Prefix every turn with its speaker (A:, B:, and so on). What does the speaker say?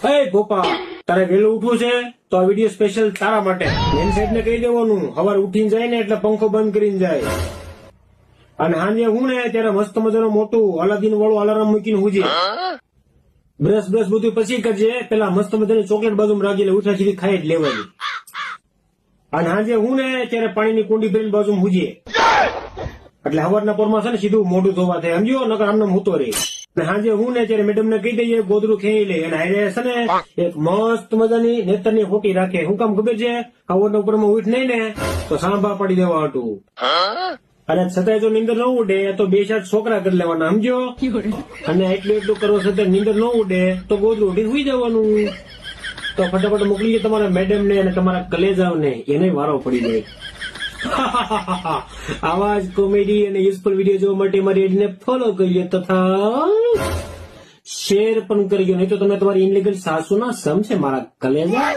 A: એ ગોપા, તારે વહેલું ઉઠવું છે તો આ વિડીયો સ્પેશિયલ તારા માટે. મેન સેટ ને કહી દેવાનું સવાર ઉઠીને જાય ને એટલે પંખો બંધ કરીને જાય. અને સાંજે હું ને ત્યારે મસ્ત મજાનું મોટું અલાદીન વાળું અલાર્મ મૂકીને હુજે. બ્રશ બધું પછી કરજે, પેલા મસ્ત મજાની ચોકલેટ બાજુમાં રાખી લે, ઉઠા સીધી ખાઈ જ લેવાની. અને સાંજે હું ને ત્યારે પાણીની કુંડી ભરીને બાજુમાં હુજે, એટલે સવારના પોરમાં છે ને સીધું મોઢું ધોવા થાય, સમજો, નકર આમને મૂતો રહે. અને સાંજે હું ને ત્યારે મેડમ ને કહી દઈએ ગોદરું ખેઈ લે, અને હારે છે ને એક મસ્ત મજાની નેતરની ફોટી રાખે. શું કામ ખબર છે? સવારના પોરમાં ઉઠ નહીં ને તો સાંભા પડી દેવા હતું. અને છતાંય જો નીંદર ન ઉડે તો 2-4 છોકરા કરી લેવાના, સમજો. અને એટલું કરવો છતાં નીંદર ન ઉડે તો ગોદરું ઉઠી સુઈ જવાનું. તો ફટાફટ મોકલી દે તમારા મેડમ ને અને તમારા કલેજાઓને, એને વારો પડી જાય. આવા જ કોમેડી અને યુઝફુલ વિડીયો જોવા માટે મારી આઈડીને ફોલો કરજો તથા શેર પણ કરજો, નહીં તો તમે તમારી ઇનલીગલ સાસુના સમ છે મારા કલેજા.